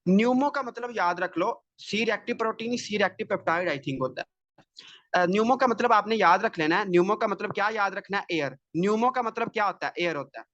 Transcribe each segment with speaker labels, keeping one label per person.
Speaker 1: Numa का मतलब याद रख लो, C reactive protein, C reactive peptide I think होता है। न्यूमो का मतलब आपने याद रख लेना है। न्यूमो का मतलब क्या याद रखना है? एयर। न्यूमो का मतलब क्या होता है? एयर होता है।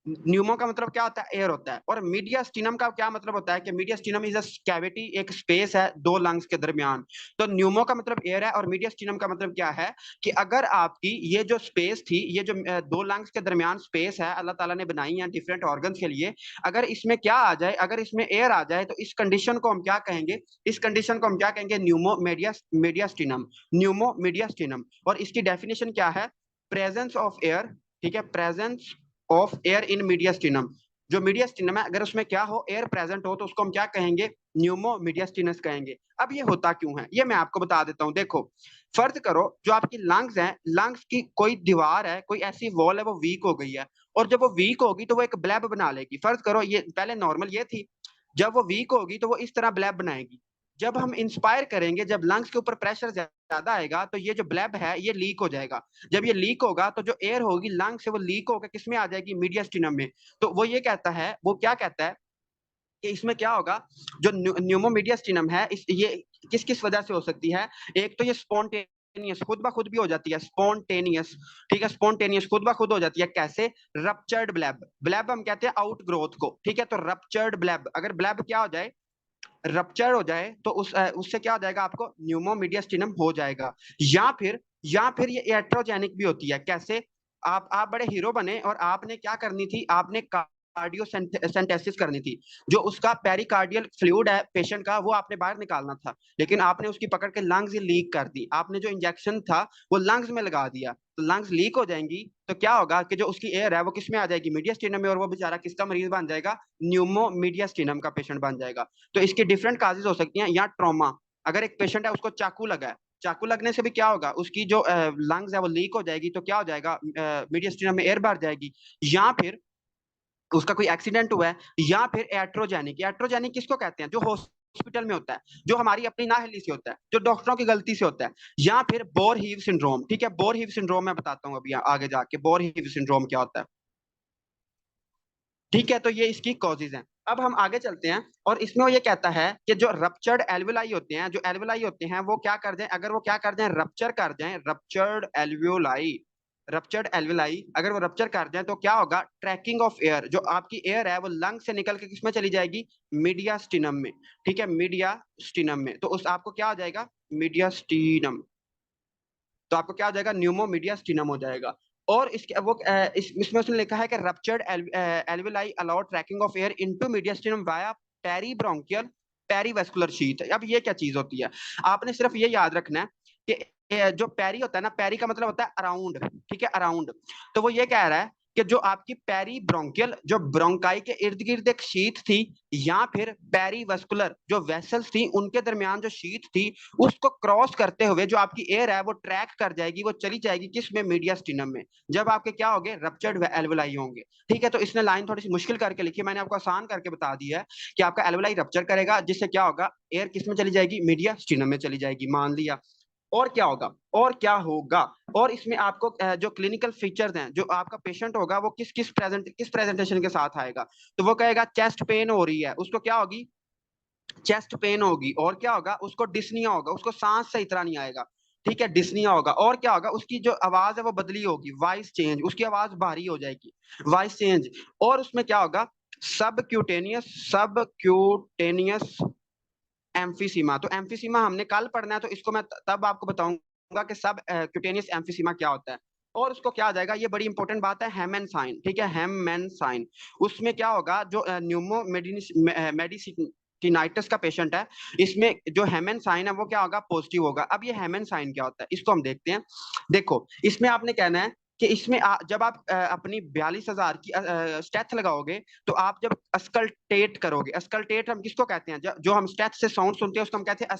Speaker 1: न्यूमो का मतलब क्या होता है? एयर होता है। और मीडियास्टिनम का क्या मतलब होता है? कि मीडियास्टिनम इज अ कैविटी, एक स्पेस है दो लंग्स के दरमियान। तो न्यूमो का मतलब एयर है और मीडियास्टिनम का मतलब क्या है? कि अगर आपकी ये जो स्पेस थी, ये जो दो लंग्स के दरमियान स्पेस है अल्लाह ताला ने बनाई है डिफरेंट ऑर्गन्स के लिए, अगर इसमें क्या आ जाए, अगर इसमें एयर आ जाए, तो इस कंडीशन को हम क्या कहेंगे? इस कंडीशन को हम क्या कहेंगे? Numa mediastinum. Numa mediastinum. और इसकी डेफिनेशन क्या है? Presence of air. ठीक है, presence of air in mediastinum. जो मीडियास्टिनम है अगर उसमें क्या हो, एयर प्रेजेंट हो, तो उसको हम क्या कहेंगे? न्यूमो मीडियास्टिनस कहेंगे। अब ये होता क्यों है ये मैं आपको बता देता हूं। देखो, फर्ज करो जो आपकी लंग्स हैं, लंग्स की कोई दीवार है, कोई ऐसी वॉल है वो वीक हो गई है, और जब वो वीक होगी तो वो एक ब्लैब बना लेगी। फर्ज करो ये पहले नॉर्मल ये थी, जब वो वीक होगी तो वो इस तरह ब्लैब बनाएगी। जब हम इंस्पायर करेंगे, जब लंग्स के ऊपर प्रेशर ज्यादा आएगा, तो ये जो ब्लैब है ये लीक हो जाएगा। जब ये लीक होगा तो जो एयर होगी लंग से वो लीक होकर किसमें आ जाएगी? मीडियास्टिनम में। तो वो ये कहता है, वो क्या कहता है कि इसमें क्या होगा? जो न्यूमोमीडियास्टिनम है ये किस किस वजह से हो सकती है? एक तो ये स्पॉन्टेनियस, खुद ब खुद भी हो जाती है, स्पॉन्टेनियस। ठीक है, स्पॉन्टेनियस खुद ब खुद हो जाती है। कैसे? Ruptured bleb. ब्लैब हम कहते हैं आउट ग्रोथ को। ठीक है, तो रप्चर्ड ब्लैब, अगर ब्लैब क्या हो जाए, रप्चर हो जाए, तो उससे क्या हो जाएगा? आपको न्यूमोमीडियास्टिनम हो जाएगा। या फिर ये iatrogenic भी होती है। कैसे? आप बड़े हीरो बने और आपने क्या करनी थी? आपने कार्डियोसेंटेसिस करनी थी। जो उसका पेरिकार्डियल फ्लूइड है पेशेंट का, वो आपने बाहर निकालना था, लेकिन आपने उसकी पकड़ के लंग्स ही लीक कर दी। आपने जो इंजेक्शन था वो लंग्स में लगा दिया, तो लंग्स लीक हो जाएंगी। तो क्या होगा कि जो उसकी एयर है वो किस में आ जाएगी? मीडियास्टिनम में। और वो बेचारा किसका मरीज बन जाएगा? न्यूमोमीडियास्टिनम का पेशेंट बन जाएगा। तो इसकी डिफरेंट काजेज हो सकती हैं। या ट्रॉमा, अगर एक पेशेंट है उसको चाकू लगा है, चाकू लगने से भी क्या होगा? उसकी जो लंग्स है वो लीक हो जाएगी, तो क्या हो जाएगा? मीडियास्टिनम में एयर भर जाएगी। या फिर उसका कोई एक्सीडेंट हुआ है। या फिर एट्रोजेनिक। एट्रोजेनिक किसको कहते हैं? जो हॉस्पिटल में होता है, जो हमारी अपनी नाहिली से होता है, जो डॉक्टरों की गलती से होता है। या फिर बोर हीव सिंड्रोम। ठीक है, बोर हीव सिंड्रोम मैं बताता हूँ अभी आगे जाके बोर हीव सिंड्रोम क्या होता है। ठीक है, तो ये इसकी कॉजेज हैं। अब हम आगे चलते हैं, और इसमें वो ये कहता है कि जो रप्चर्ड एल्वेलाई होते हैं, जो एल्वेलाई होते हैं वो क्या कर दें? अगर वो क्या कर दें? रप्चर कर दें, रप्चर्ड एल्वेलाई। रप्चर्ड एल्वेलाई अगर वो रप्चर कर दें तो क्या होगा? ट्रैकिंग ऑफ एयर, जो आपकी एयर है वो लंग से निकल के किसमें चली जाएगी? मीडियास्टिनम में। ठीक है, मीडियास्टिनम में। तो उस आपको क्या हो जाएगा? मीडियास्टिनम। तो आपको क्या हो जाएगा? न्यूमोमीडियास्टिनम हो जाएगा। और इसके वो इसमें उसने लिखा है कि ruptured alveoli allow tracking of air into mediastinum via peribronchial perivascular sheath. अब ये क्या चीज होती है? आपने सिर्फ ये याद रखना है कि जो पेरी होता है ना, पेरी का मतलब होता है अराउंड। ठीक है, अराउंड। तो वो ये कह रहा है कि जो आपकी पेरी ब्रोंकियल, जो ब्रोंकाई के इर्द गिर्द एक शीथ थी, या फिर पेरीवेस्कुलर जो वेसल्स थी उनके दरमियान जो शीथ थी, उसको क्रॉस करते हुए जो आपकी एयर है वो ट्रैक कर जाएगी, वो चली जाएगी किस में? मीडियास्टिनम में। जब आपके क्या होंगे? रप्चर्ड एल्वेलाई होंगे। ठीक है, तो इसने लाइन थोड़ी सी मुश्किल करके लिखी, मैंने आपको आसान करके बता दिया है कि आपका एल्वेलाई रप्चर करेगा, जिससे क्या होगा? एयर किस में चली जाएगी? मीडियास्टिनम में चली जाएगी, मान लिया। और क्या होगा? और क्या होगा? और इसमें आपको जो क्लिनिकल फीचर्स हैं, जो आपका पेशेंट होगा वो किस प्रेजेंटेशन के साथ आएगा? तो वो कहेगा चेस्ट पेन हो रही है, उसको क्या होगी? चेस्ट पेन होगी। और क्या होगा? उसको डिस्निया होगा, उसको सांस सही तरह नहीं आएगा। ठीक है, डिस्निया होगा। और क्या होगा? उसकी जो आवाज है वो बदली होगी, वॉइस चेंज, उसकी आवाज भारी हो जाएगी, वॉइस चेंज। और उसमें क्या होगा? सब क्यूटेनियस एम्फीसीमा। तो एम्फीसीमा हमने कल पढ़ना है, तो इसको मैं तब आपको बताऊंगा कि सब क्यूटेनियस एम्फीसीमा क्या होता है। और उसको क्या आ जाएगा? ये बड़ी इंपॉर्टेंट बात है, हेमन साइन। ठीक है, हेमन साइन। उसमें क्या होगा? जो न्यूमो मेडिसिटिनाइटिस का पेशेंट है, इसमें जो हेमन साइन है वो क्या होगा? पॉजिटिव होगा। अब ये हेमन साइन क्या होता है इसको हम देखते हैं। देखो, इसमें आपने कहना है कि इसमें जब आप अपनी 42,000 की स्टेथ लगाओगे, तो आप जब अस्कल्टेट करोगे, अस्कल्टेट हम किसको कहते हैं? जो हम स्टेथ से साउंड सुनते हैं उसको हम कहते हैं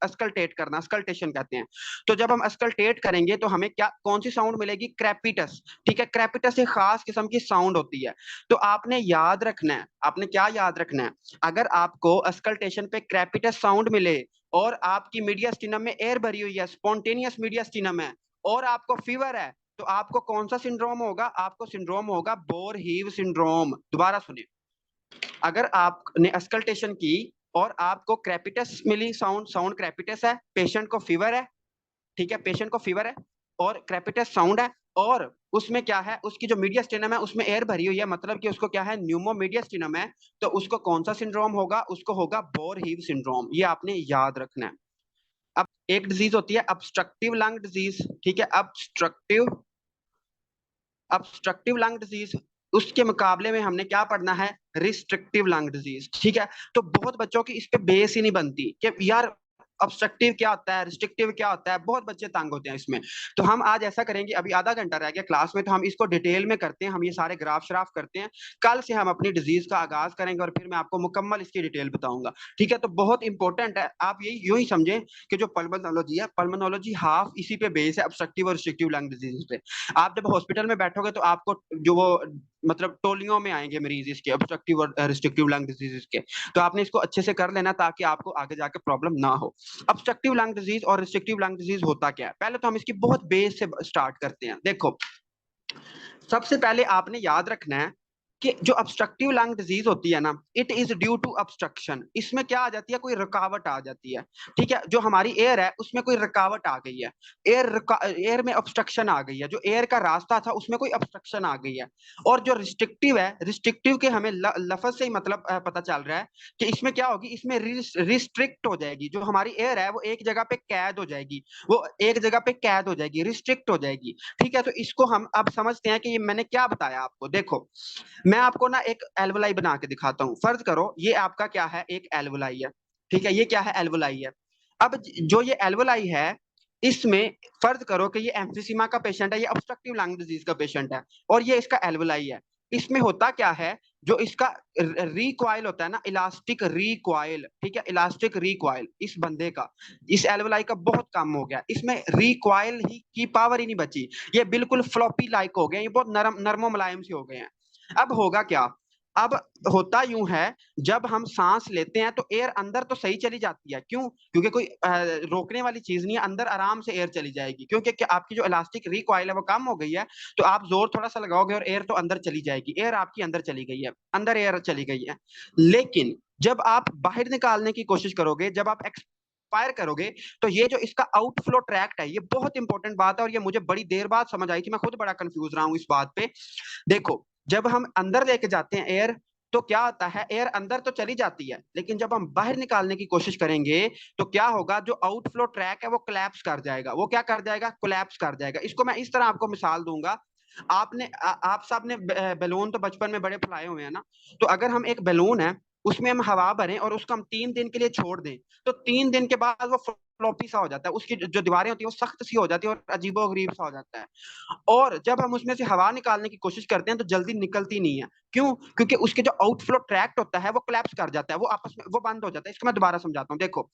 Speaker 1: अस्कल्टेट करना, अस्कल्टेशन कहते हैं। तो जब हम अस्कल्टेट करेंगे तो हमें क्या, कौन सी साउंड मिलेगी? क्रेपिटस। ठीक है, क्रेपिटस एक खास किस्म की साउंड होती है। तो आपने याद रखना है, आपने क्या याद रखना है? अगर आपको अस्कल्टेशन पे क्रेपिटस साउंड मिले, और आपकी मीडियास्टिनम में एयर भरी हुई है, स्पॉन्टेनियस मीडियास्टिनम है, और आपको फीवर है, तो आपको कौन सा सिंड्रोम होगा? आपको सिंड्रोम होगा बोर हीव सिंड्रोम। दोबारा सुनिए, अगर आपने अस्कल्टेशन की और आपको क्रेपिटस मिली, साउंड क्रेपिटस है, पेशेंट को फीवर है, ठीक है, पेशेंट को फीवर है और क्रेपिटस साउंड है, और उसमें क्या है, उसकी जो मीडियस्टिनम है उसमें एयर भरी हुई है, मतलब कि उसको क्या है, न्यूमोमीडियस्टिनम है, तो उसको कौन सा सिंड्रोम होगा, उसको होगा बोरहीव सिंड्रोम। ये आपने याद रखना है। अब एक डिजीज होती है ऑब्स्ट्रक्टिव लंग डिजीज, ठीक है, ऑब्स्ट्रक्टिव लंग डिजीज, उसके मुकाबले में हमने क्या पढ़ना है, रिस्ट्रिक्टिव लंग डिजीज, ठीक है। तो बहुत बच्चों की इस पे बेस ही नहीं बनती कि यार ऑब्स्ट्रक्टिव क्या होता है, रिस्ट्रिक्टिव क्या होता है, बहुत बच्चे तंग होते हैं इसमें। तो हम आज ऐसा करेंगे, अभी आधा घंटा रह गया क्लास में, तो हम इसको डिटेल में करते हैं, हम ये सारे ग्राफ श्राफ करते हैं। कल से हम अपनी डिजीज का आगाज करेंगे और फिर मैं आपको मुकम्मल इसकी डिटेल बताऊंगा, ठीक है। तो बहुत इंपॉर्टेंट है, आप यही यूं ही समझें कि जो पल्मोनोलॉजी है, पल्मोनोलॉजी हाफ इसी पे बेस है, ऑब्स्ट्रक्टिव और रिस्ट्रिक्टिव लंग डिजीज पे। आप जब हॉस्पिटल में बैठोगे तो आपको जो वो मतलब टोलियों में आएंगे मरीज इसके, ऑब्स्ट्रक्टिव और रिस्ट्रिक्टिव लंग डिजीज के। तो आपने इसको अच्छे से कर लेना ताकि आपको आगे जाके प्रॉब्लम ना हो। ऑब्स्ट्रक्टिव लंग डिजीज और रिस्ट्रिक्टिव लंग डिजीज होता क्या है, पहले तो हम इसकी बहुत बेस से स्टार्ट करते हैं। देखो, सबसे पहले आपने याद रखना है कि जो ऑब्स्ट्रक्टिव लंग डिजीज होती है ना, it is due to obstruction. इसमें क्या आ जाती है, कोई रुकावट आ जाती है, ठीक है। जो हमारी एयर है उसमें कोई रुकावट आ गई है, एयर में ऑब्स्ट्रक्शन आ गई है, जो एयर का रास्ता था उसमें कोई ऑब्स्ट्रक्शन आ गई है। और जो रिस्ट्रिक्टिव है, रिस्ट्रिक्टिव के हमें लफज से ही मतलब पता चल रहा है कि इसमें क्या होगी, इसमें रिस्ट्रिक्ट हो जाएगी, जो हमारी एयर है वो एक जगह पे कैद हो जाएगी, वो एक जगह पे कैद हो जाएगी, रिस्ट्रिक्ट हो जाएगी, ठीक है। तो इसको हम अब समझते हैं कि ये मैंने क्या बताया आपको। देखो, मैं आपको ना एक एल्वुलाई बना के दिखाता हूँ। फर्ज करो ये आपका क्या है, एक एल्वुलाई है, ठीक है, ये क्या है, एल्वुलाई है। अब जो ये एल्वुलाई है, इसमें फर्ज करो कि ये एम्फिसीमा का पेशेंट है, ये ऑब्स्ट्रक्टिव लंग डिजीज का पेशेंट है, और ये इसका एल्वुलाई है। इसमें होता क्या है, जो इसका रिकॉइल होता है ना, इलास्टिक रिकॉइल, ठीक है, इलास्टिक रिकॉइल इस बंदे का, इस एल्वुलाई का बहुत कम हो गया, इसमें रिकॉइल ही की पावर ही नहीं बची, ये बिल्कुल फ्लॉपी लाइक हो गए, ये बहुत नरमो मुलायम से हो गए हैं। अब होगा क्या, अब होता यूं है, जब हम सांस लेते हैं तो एयर अंदर तो सही चली जाती है, क्यों, क्योंकि कोई रोकने वाली चीज नहीं है, अंदर आराम से एयर चली जाएगी, क्योंकि आपकी जो इलास्टिक रिकॉइल है वो कम हो गई है, तो आप जोर थोड़ा सा लगाओगे और एयर तो अंदर चली जाएगी, एयर आपकी अंदर चली गई है, अंदर एयर चली गई है। लेकिन जब आप बाहर निकालने की कोशिश करोगे, जब आप फायर करोगे, तो ये जो इसका आउटफ्लो ट्रैक्ट है, ये बहुत इंपॉर्टेंट बात है, और ये मुझे बड़ी देर बाद समझ आई थी, मैं खुद बड़ा कंफ्यूज रहा हूं इस बात पे। देखो, जब हम अंदर लेके जाते हैं एयर, तो क्या होता है, एयर अंदर तो चली जाती है, लेकिन जब हम बाहर निकालने की कोशिश करेंगे तो क्या होगा, जो आउटफ्लो ट्रैक है वो कोलैप्स कर जाएगा, वो क्या कर जाएगा, कोलैप्स कर जाएगा। इसको मैं इस तरह आपको मिसाल दूंगा, आप सब ने बैलून तो बचपन में बड़े फुलाए हुए हैं ना, तो अगर हम एक बैलून है, उसमें हम हवा भरें और उसको हम 3 दिन के लिए छोड़ दें, तो 3 दिन के बाद वो फ्लॉपी सा हो जाता है, उसकी जो दीवारें होती है वो सख्त सी हो जाती है और अजीबो गरीब सा हो जाता है। और जब हम उसमें से हवा निकालने की कोशिश करते हैं तो जल्दी निकलती नहीं है, क्यों, क्योंकि उसके जो आउटफ्लो ट्रैक्ट होता है वो कोलैप्स कर जाता है, वो आपस में वो बंद हो जाता है। इसको मैं दोबारा समझाता हूँ। देखो,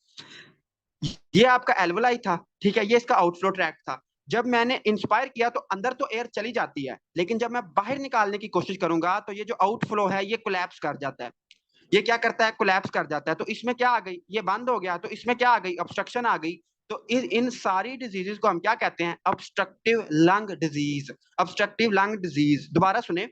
Speaker 1: ये आपका एल्वुलाई था, ठीक है, ये इसका आउटफ्लो ट्रैक्ट था। जब मैंने इंस्पायर किया तो अंदर तो एयर चली जाती है, लेकिन जब मैं बाहर निकालने की कोशिश करूंगा तो ये जो आउटफ्लो है ये कोलैप्स कर जाता है। ये क्या करता है, कोलैप्स कर जाता है। तो इसमें क्या आ गई, ये बंद हो गया, तो इसमें क्या आ गई, ऑब्स्ट्रक्शन आ गई। तो इन सारी डिजीजेस को हम क्या कहते हैं, obstructive lung disease, obstructive lung disease. दोबारा सुने,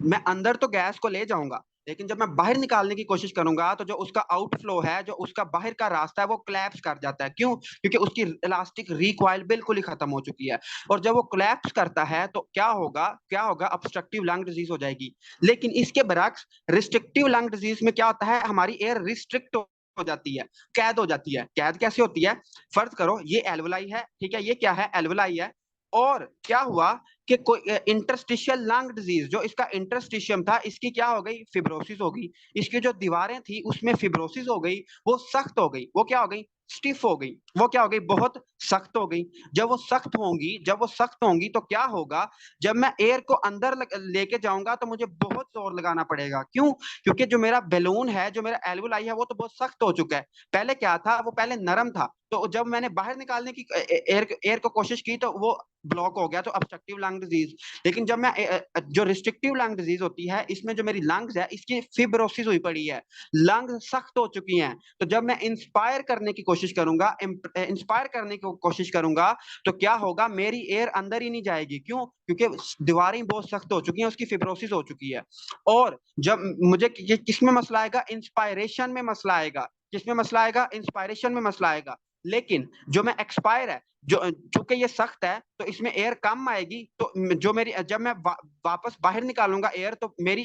Speaker 1: मैं अंदर तो गैस को ले जाऊंगा, लेकिन जब मैं बाहर निकालने की कोशिश करूंगा तो जो उसका आउटफ्लो है, जो उसका बाहर का रास्ता है, वो कोलैप्स कर जाता है। क्यों, क्योंकि उसकी इलास्टिक रिकॉइल बिल्कुल ही खत्म हो चुकी है। और जब वो कोलैप्स करता है तो क्या होगा, क्या होगा, ऑब्स्ट्रक्टिव लंग डिजीज हो जाएगी। लेकिन इसके बरक्स रिस्ट्रिक्टिव लंग डिजीज में क्या होता है, हमारी एयर रिस्ट्रिक्ट हो जाती है, कैद हो जाती है। कैद कैसे होती है, फर्ज करो ये एल्वुलाई है, ठीक है, ये क्या है, एल्वुलाई है, और क्या हुआ कि कोई इंटरस्टिशियल लंग डिजीज, जो इसका इंटरस्टिशियम था, इसकी क्या हो गई, फिब्रोसिस हो गई, इसकी जो दीवारें थी उसमें फिब्रोसिस हो गई, वो सख्त हो गई, वो क्या हो गई, स्टिफ हो गई, वो क्या हो गई, बहुत सख्त हो गई। जब वो सख्त होंगी, जब वो सख्त होंगी तो क्या होगा, जब मैं एयर को अंदर लेके जाऊंगा तो मुझे बहुत जोर लगाना पड़ेगा। क्यों, क्योंकि जो मेरा बैलून है, जो मेरा एल्वुलाई है, वो तो बहुत सख्त हो चुका है। पहले क्या था, वो पहले नरम था, तो जब मैंने बाहर निकालने की एयर एयर को कोशिश की तो वो ब्लॉक हो गया, तो ऑब्स्ट्रक्टिव लंग डिजीज। लेकिन जब मैं जो रिस्ट्रिक्टिव लंग डिजीज होती है, इसमें जो मेरी लंग्स है इसकी फिब्रोसिस हुई पड़ी है, लंग सख्त हो चुकी हैं, तो जब मैं इंस्पायर करने की कोशिश करूंगा, इंस्पायर करने की कोशिश करूंगा, तो क्या होगा, मेरी एयर अंदर ही नहीं जाएगी। क्यों? क्योंकि दीवारें बहुत सख्त हो चुकी हैं, उसकी फिब्रोसिस हो चुकी है। और जब मुझे किसमें मसला आएगा, इंस्पायरेशन में मसला आएगा। किसमें मसला आएगा? इंस्पायरेशन में मसला आएगा। लेकिन जो मैं एक्सपायर है, जो चूंकि ये सख्त है तो इसमें एयर कम आएगी, तो जो मेरी जब मैं वापस बाहर निकालूंगा एयर, तो मेरी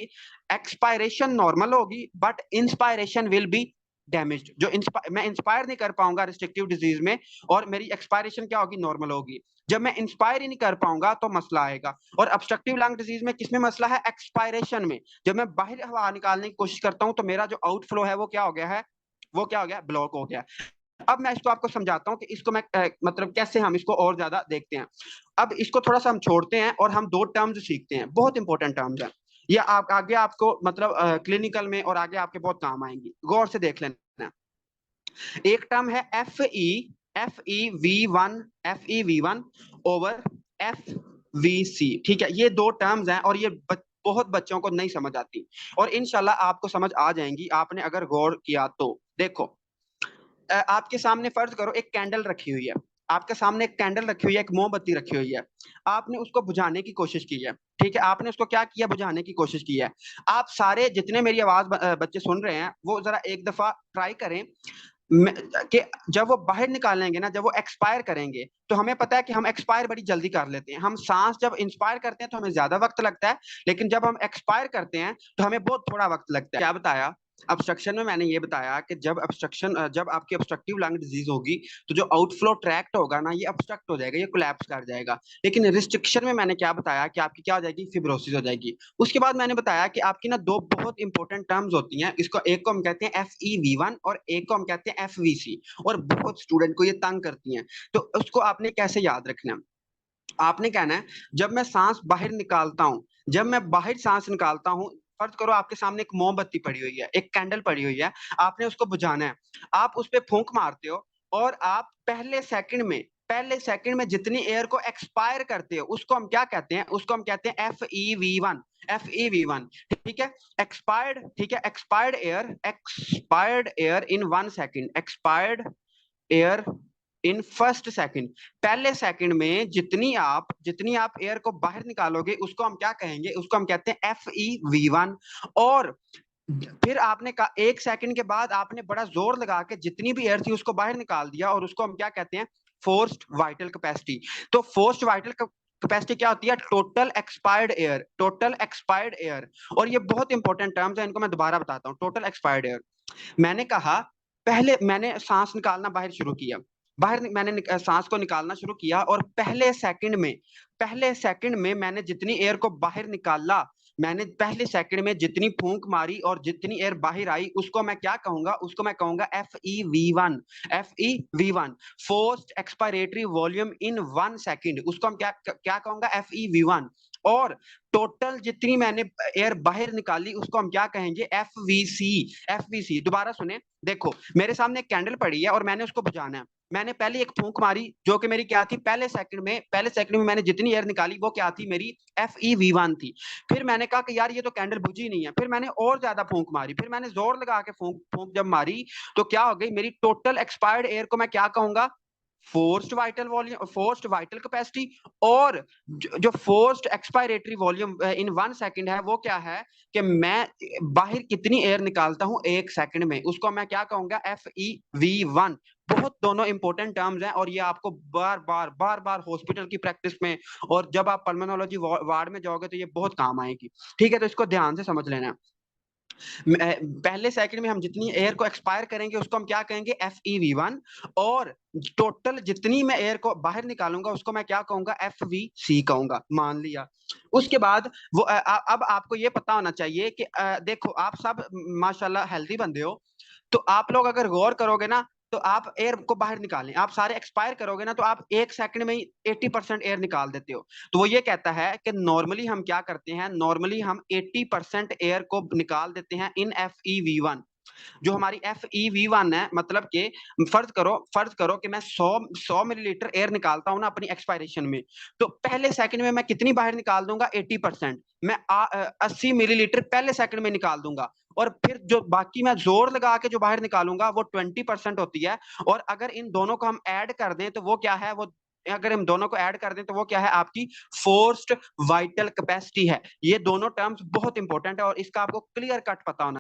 Speaker 1: एक्सपायरेशन नॉर्मल होगी but inspiration will be damaged. जो मैं इंस्पायर नहीं कर पाऊंगा रिस्ट्रिक्टिव डिजीज में, और मेरी एक्सपायरेशन क्या होगी, नॉर्मल होगी। जब मैं इंस्पायर ही नहीं कर पाऊंगा तो मसला आएगा। और ऑब्स्ट्रक्टिव लंग डिजीज में किसमें मसला है? एक्सपायरेशन में। जब मैं बाहर हवा निकालने की कोशिश करता हूं तो मेरा जो आउटफ्लो है वो क्या हो गया है, वो क्या हो गया, ब्लॉक हो गया। अब मैं इसको आपको समझाता हूं कि इसको मैं मतलब कैसे हम इसको और ज्यादा देखते हैं। अब इसको थोड़ा सा हम छोड़ते हैं और हम दो टर्म्स सीखते हैं, बहुत इंपॉर्टेंट टर्म्स हैं। ये आगे आपको मतलब क्लिनिकल में और आगे आपके बहुत काम आएंगी, गौर से देख लेना। एक टर्म है FEV1 ओवर FVC। ठीक है, ये दो टर्म्स हैं और ये बहुत बच्चों को नहीं समझ आती, और इंशाल्लाह आपको समझ आ जाएंगी आपने अगर गौर किया तो। देखो, आपके सामने फर्ज करो एक कैंडल रखी हुई है, आपके सामने एक कैंडल रखी हुई है, एक मोमबत्ती रखी हुई है, आपने उसको बुझाने की कोशिश की है। ठीक है, आपने उसको क्या किया, बुझाने की कोशिश की है। आप सारे जितने मेरी आवाज बच्चे सुन रहे हैं वो जरा एक दफा ट्राई करें कि जब वो बाहर निकालेंगे ना, जब वो एक्सपायर करेंगे, तो हमें पता है कि हम एक्सपायर बड़ी जल्दी कर लेते हैं। हम सांस जब इंस्पायर करते हैं तो हमें ज्यादा वक्त लगता है, लेकिन जब हम एक्सपायर करते हैं तो हमें बहुत थोड़ा वक्त लगता है। क्या बताया ऑब्स्ट्रक्शन में? मैंने ये बताया कि जब आपकी ऑब्स्ट्रक्टिव लंग डिजीज होगी तो जो आउटफ्लो ट्रैक्ट होगा ना, ये ऑब्स्ट्रक्ट हो जाएगा, ये कोलैप्स कर जाएगा। लेकिन रिस्ट्रिक्शन में मैंने क्या बताया कि आपकी क्या हो जाएगी, फिब्रोसिस हो जाएगी। उसके बाद मैंने बताया कि आपकी ना दो बहुत इंपॉर्टेंट टर्म्स होती हैं, इसको एक को हम कहते हैं FEV1 और एक को हम कहते हैं FVC, और बहुत स्टूडेंट को ये तंग करती हैं। तो उसको आपने कैसे याद रखना है? आपने कहना है, जब मैं सांस बाहर निकालता हूं, जब मैं बाहर सांस निकालता हूं, फर्ज करो आपके सामने एक मोमबत्ती पड़ी हुई है, एक कैंडल पड़ी हुई है, आपने उसको बुझाना है। आप उस पर फूंक मारते हो और आप पहले सेकंड में जितनी एयर को एक्सपायर करते हो उसको हम क्या कहते हैं, उसको हम कहते हैं FEV1। ठीक है, एक्सपायर्ड, ठीक है, expired air in 1 second, expired air in first second. पहले सेकंड में जितनी आप एयर को बाहर निकालोगे उसको हम क्या कहेंगे, उसको हम कहते हैं FEV1। और फिर आपने कहा 1 सेकंड के बाद आपने बड़ा जोर लगा के जितनी भी एयर थी उसको बाहर निकाल दिया, और उसको हम क्या कहते हैं, फोर्स्ड वाइटल कैपेसिटी। तो फोर्स्ड वाइटल कैपेसिटी क्या होती है, टोटल एक्सपायर्ड एयर। और ये बहुत इंपॉर्टेंट टर्म्स है, इनको मैं दोबारा बताता हूँ। टोटल एक्सपायर्ड एयर, मैंने कहा पहले मैंने सांस निकालना बाहर शुरू किया, मैंने सांस को निकालना शुरू किया, और पहले सेकंड में मैंने जितनी एयर को बाहर निकाला, मैंने पहले सेकंड में जितनी फूंक मारी और जितनी एयर बाहर आई, उसको मैं क्या कहूंगा, उसको मैं कहूंगा FEV1। फोर्स्ड एक्सपायरेटरी वॉल्यूम इन 1 सेकंड, उसको हम क्या क्या कहूंगा, FEV1। और टोटल जितनी मैंने एयर बाहर निकाली उसको हम क्या कहेंगे, FVC। दोबारा सुने, देखो मेरे सामने एक कैंडल पड़ी है और मैंने उसको बुझाना है। मैंने पहले एक फूंक मारी जो कि मेरी क्या थी, पहले सेकंड में मैंने जितनी एयर निकाली वो क्या थी, मेरी FEV1 थी। फिर मैंने कहा कि यार ये तो कैंडल बुझी नहीं है, फिर मैंने और ज्यादा फूंक मारी, फिर मैंने जोर लगा के फूंक जब मारी तो क्या हो गई, मेरी टोटल एक्सपायर्ड एयर को मैं क्या कहूंगा, फोर्स्ड वाइटल कैपेसिटी। और जो फोर्स्ड एक्सपायरेटरी वॉल्यूम इन 1 सेकंड है वो क्या है, कि मैं बाहर कितनी एयर निकालता हूं 1 सेकंड में, उसको मैं क्या कहूंगा, FEV1। बहुत दोनों इंपॉर्टेंट टर्म्स हैं, और ये आपको बार बार हॉस्पिटल की प्रैक्टिस में और जब आप पल्मोनोलॉजी वार्ड में जाओगे तो ये बहुत काम आएगी। ठीक है, तो इसको ध्यान से समझ लेना। पहले सेकंड में हम जितनी एयर को एक्सपायर करेंगे उसको हम क्या कहेंगे, FEV1। और टोटल जितनी मैं एयर को बाहर निकालूंगा उसको मैं क्या कहूंगा, FVC कहूंगा, मान लिया। उसके बाद वो अब आपको ये पता होना चाहिए कि देखो आप सब माशाल्लाह हेल्दी बंदे हो, तो आप लोग अगर गौर करोगे ना तो आप एयर को बाहर निकालें, आप सारे एक्सपायर करोगे ना तो आप 1 सेकंड में ही 80% एयर निकाल देते हो। तो वो ये कहता है कि नॉर्मली हम क्या करते हैं, नॉर्मली हम 80% एयर को निकाल देते हैं इन FEV1। जो हमारी FeV1 है, मतलब कि फर्ज करो कि मैं 100 मिलीलीटर एयर निकालता हूँ ना अपनी एक्सपायरेशन में, तो पहले सेकंड में मैं कितनी बाहर निकाल दूंगा? 80%। मैं 80 मिलीलीटर पहले सेकंड में निकाल दूंगा, और फिर जो बाकी मैं जोर लगा के जो बाहर निकालूंगा वो 20% होती है। और अगर इन दोनों को हम ऐड कर दें तो वो क्या है? वो अगर हम दोनों को ऐड कर दें तो वो क्या है? आपकी फोर्स्ड वाइटल कैपेसिटी है। ये दोनों टर्म्स बहुत इंपॉर्टेंट है और इसका आपको क्लियर कट पता होना